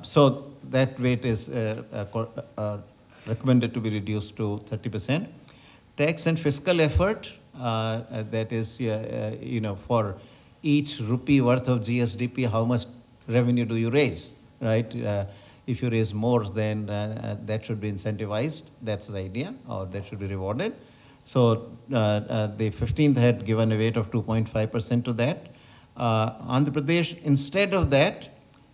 So that weight is recommended to be reduced to 30%. Tax and fiscal effort, that is, for each rupee worth of GSDP, how much revenue do you raise, right? If you raise more, then that should be incentivized. That's the idea, or that should be rewarded. So the 15th had given a weight of 2.5% to that. Andhra Pradesh, instead of that,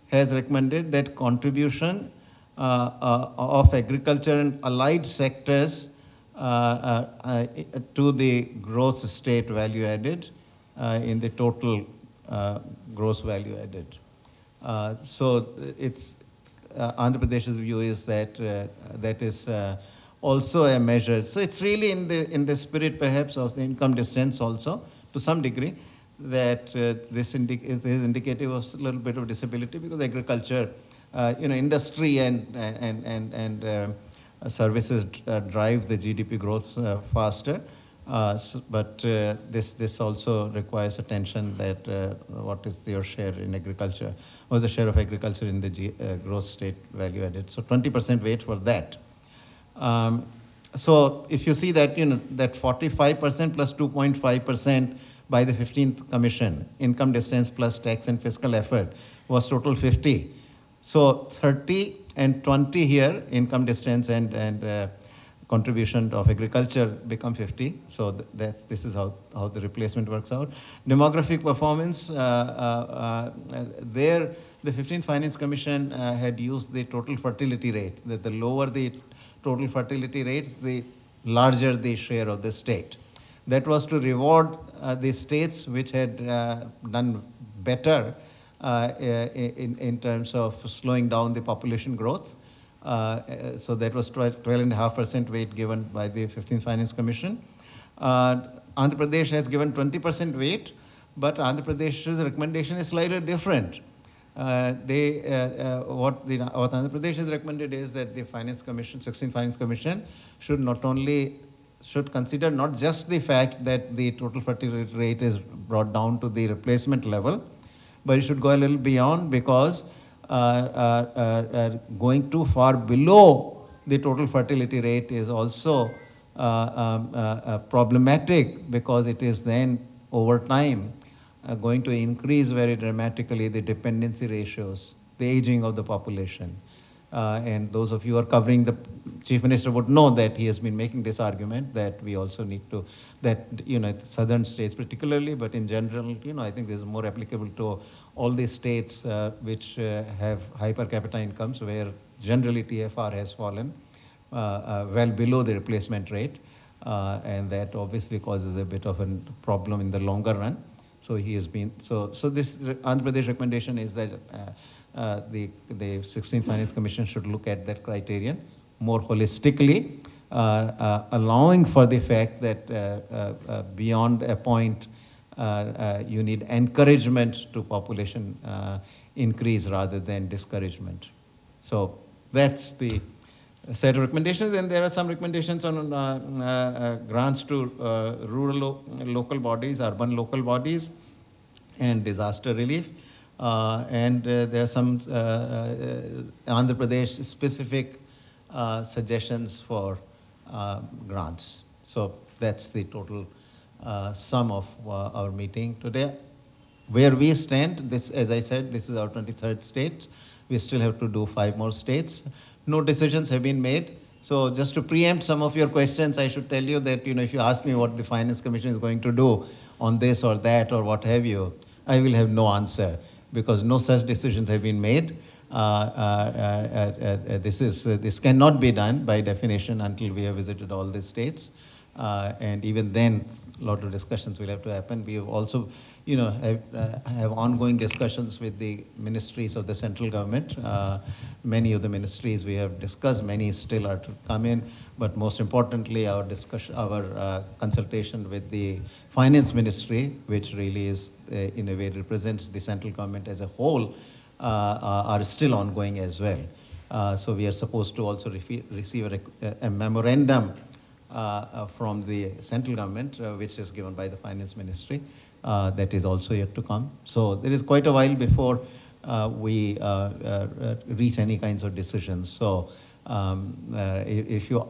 has recommended that contribution of agriculture and allied sectors to the gross state value added in the total gross value added. So it's Andhra Pradesh's view is that that is also a measure. So it's really in the spirit perhaps of the income distance also to some degree, that this is indicative of a little bit of disability, because agriculture, industry and services drive the GDP growth faster. But this also requires attention, that what is your share in agriculture? What is the share of agriculture in the gross state value added? So 20% weight for that. So if you see that, that 45% plus 2.5% by the 15th Commission, income distance plus tax and fiscal effort, was total 50. So 30 and 20 here, income distance and contribution of agriculture become 50. So this is how the replacement works out. Demographic performance, there the 15th Finance Commission had used the total fertility rate. That the lower the total fertility rate, the larger the share of the state. That was to reward the states which had done better in terms of slowing down the population growth. So that was 12.5% weight given by the 15th Finance Commission. Andhra Pradesh has given 20% weight, but Andhra Pradesh's recommendation is slightly different. What Andhra Pradesh has recommended is that the Finance Commission, 16th Finance Commission, should consider not just the fact that the total fertility rate is brought down to the replacement level, but it should go a little beyond, because going too far below the total fertility rate is also problematic, because it is then over time going to increase very dramatically the dependency ratios, the aging of the population. And those of you who are covering the Chief Minister would know that he has been making this argument, that we also need to, that, southern states particularly, but in general, I think this is more applicable to all the states which have high per capita incomes, where generally TFR has fallen well below the replacement rate. And that obviously causes a bit of a problem in the longer run. So he has been, so this Andhra Pradesh recommendation is that the 16th Finance Commission should look at that criterion more holistically, allowing for the fact that beyond a point, you need encouragement to population increase rather than discouragement. So that's the set of recommendations. And there are some recommendations on grants to rural local bodies, urban local bodies, and disaster relief. And there are some Andhra Pradesh specific suggestions for grants. So that's the total sum of our meeting today. Where we stand, this, as I said, this is our 23rd state. We still have to do 5 more states. No decisions have been made. So just to preempt some of your questions, I should tell you that, if you ask me what the Finance Commission is going to do on this or that or what have you, I will have no answer, because no such decisions have been made. This cannot be done by definition until we have visited all the states. And even then, a lot of discussions will have to happen. We have also, have ongoing discussions with the ministries of the central government. Many of the ministries we have discussed, many still are to come in, but most importantly, our discussion, our consultation with the finance ministry, which really is, in a way, represents the central government as a whole, are still ongoing as well. So we are supposed to also receive a memorandum from the central government, which is given by the finance ministry. That is also yet to come. So there is quite a while before we reach any kinds of decisions. So if you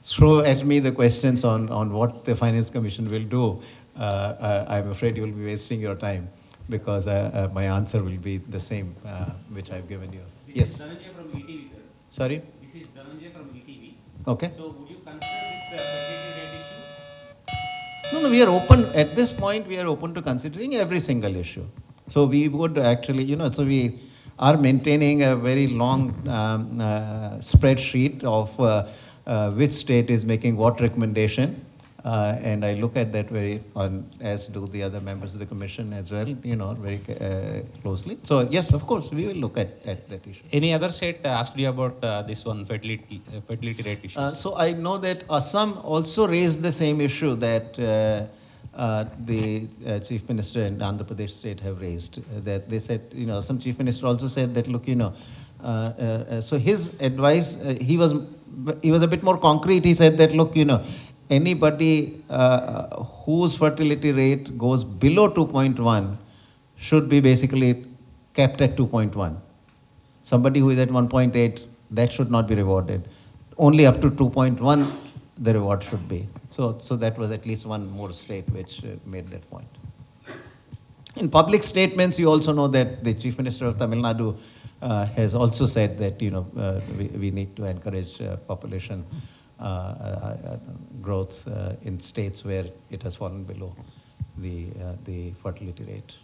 throw at me the questions on what the Finance Commission will do, I'm afraid you'll be wasting your time because my answer will be the same which I've given you. This Yes. is Dhananjay from ETV, sir. Sorry? This is Dhananjay from ETV. Okay. So would you consider this fertility rate issue? No, we are open, at this point, we are open to considering every single issue. So we would actually, so we are maintaining a very long spreadsheet of which state is making what recommendation. And I look at that as do the other members of the commission as well, very closely. So yes, of course, we will look at that issue. Any other state asked you about this one, fertility rate issue? So I know that Assam also raised the same issue that the Chief Minister and Andhra Pradesh state have raised. That they said, some Chief Minister also said that, look, so his advice, he was a bit more concrete. He said that, look, anybody whose fertility rate goes below 2.1 should be basically kept at 2.1. Somebody who is at 1.8, that should not be rewarded. Only up to 2.1, the reward should be. So that was at least one more state which made that point. In public statements, you also know that the Chief Minister of Tamil Nadu has also said that, we need to encourage population growth in states where it has fallen below the fertility rate.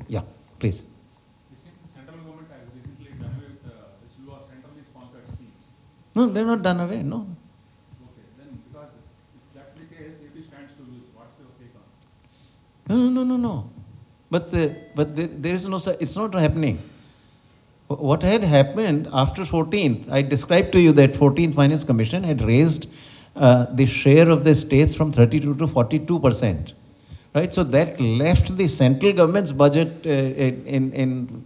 Yeah, please. The central government has recently done away with the slew of centrally sponsored schemes. No, they're not done away, no. Okay, then because if that's the case, AP stands to lose. What's your take on it? No. But there is no, it's not happening. What had happened after 14th, I described to you that 14th Finance Commission had raised the share of the states from 32 to 42%. Right? So that left the central government's budget in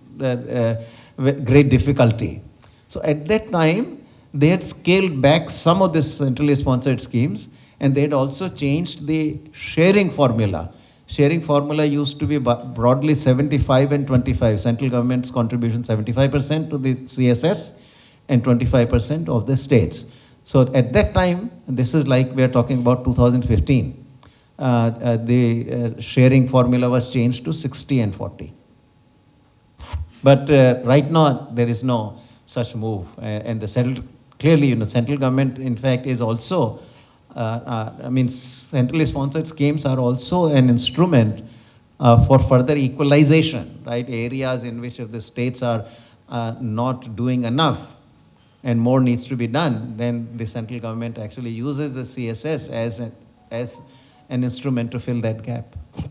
great difficulty. So at that time, they had scaled back some of the centrally sponsored schemes, and they had also changed the sharing formula. Sharing formula used to be broadly 75 and 25. Central government's contribution 75% to the CSS and 25% of the states. So at that time, this is like we are talking about 2015, the sharing formula was changed to 60 and 40. But right now, there is no such move. And the central government, in fact, is also centrally sponsored schemes are also an instrument for further equalization, right? Areas in which if the states are not doing enough and more needs to be done, then the central government actually uses the CSS as an instrument to fill that gap. And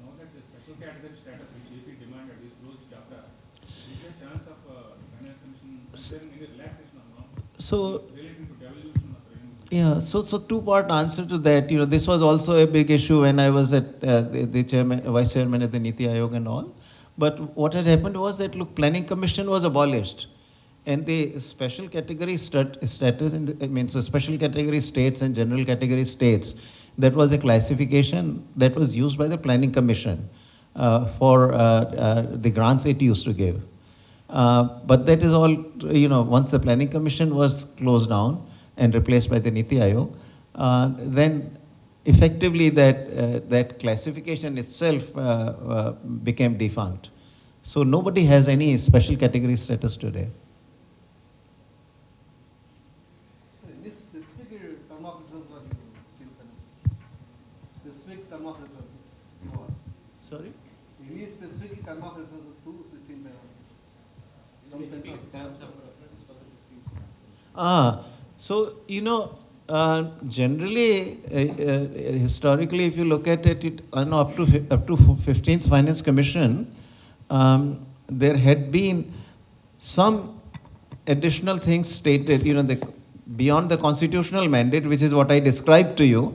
now that the special category status which AP demanded is closed chapter, is there a chance of Finance Commission considering any relaxation on norms? So, Relating to devolution of revenue? yeah, so two-part answer to that. This was also a big issue when I was at the vice chairman at the Niti Aayog and all. But what had happened was that, look, Planning Commission was abolished. And the special category status, so special category states and general category states, that was a classification that was used by the Planning Commission for the grants it used to give. But that is all, once the Planning Commission was closed down and replaced by the Niti Aayog, then effectively that classification itself became defunct. So nobody has any special category status today. Any specific term of returns are you still pending? Specific term of returns you are. Sorry? Any specific term of returns to 16 pending? Some central terms of reference for the 16th. So, generally, historically, if you look at it, up to 15th Finance Commission, there had been some additional things stated, beyond the constitutional mandate, which is what I described to you.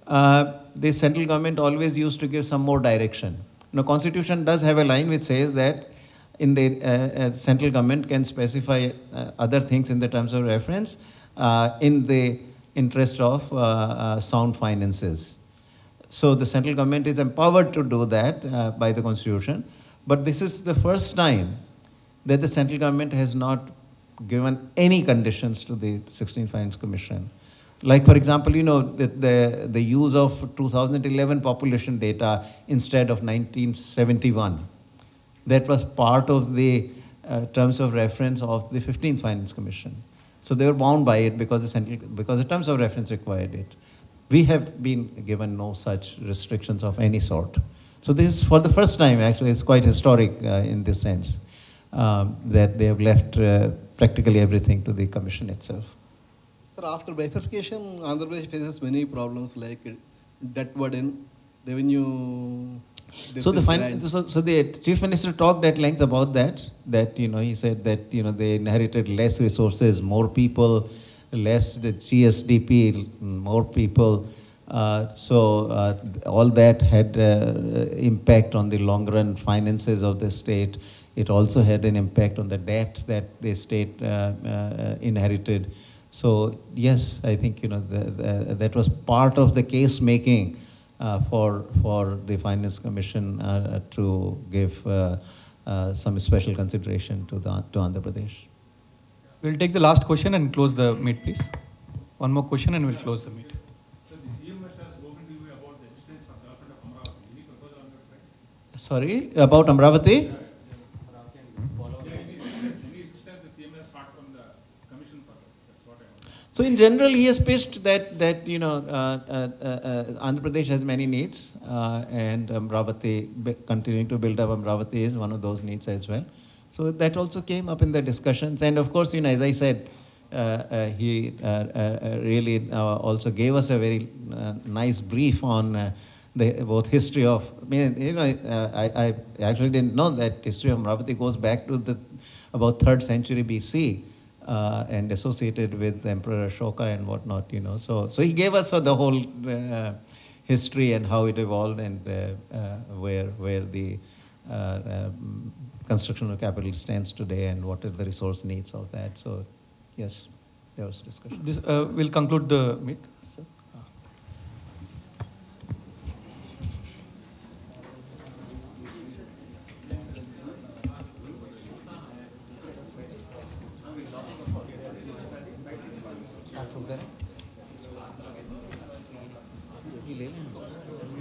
The central government always used to give some more direction. Constitution does have a line which says that in the central government can specify other things in the terms of reference in the interest of sound finances. So the central government is empowered to do that by the constitution. But this is the first time that the central government has not given any conditions to the 16th Finance Commission. Like, for example, the use of 2011 population data instead of 1971. That was part of the terms of reference of the 15th Finance Commission. So they were bound by it because the terms of reference required it. We have been given no such restrictions of any sort. So this is for the first time, actually, it's quite historic in this sense, that they have left practically everything to the commission itself. Sir, after bifurcation, Andhra Pradesh faces many problems like debt burden, revenue. So the chief minister talked at length about that. He said that they inherited less resources, more people, less the GSDP, more people. All that had impact on the long run finances of the state. It also had an impact on the debt that the state inherited. So yes, I think that was part of the case making for the Finance Commission to give some special consideration to Andhra Pradesh. We'll take the last question and close the meet, please. One more question and we'll close the meet. So the CM has spoken to you about the distance for development of Amravati. Any proposal on that front? Sorry, about Amravati? Any distance the CM has start from the commission for that? That's what I want. So in general, he has pitched that Andhra Pradesh has many needs, and Amravati, continuing to build up Amravati is one of those needs as well. So that also came up in the discussions, and of course, as I said, he really also gave us a very nice brief on both history of. I actually didn't know that history of Amravati goes back to about 3rd century BC. And associated with Emperor Ashoka and whatnot, So he gave us the whole history and how it evolved and where the construction of capital stands today and what are the resource needs of that. So yes, there was discussion. This will conclude the meet. Sir. There.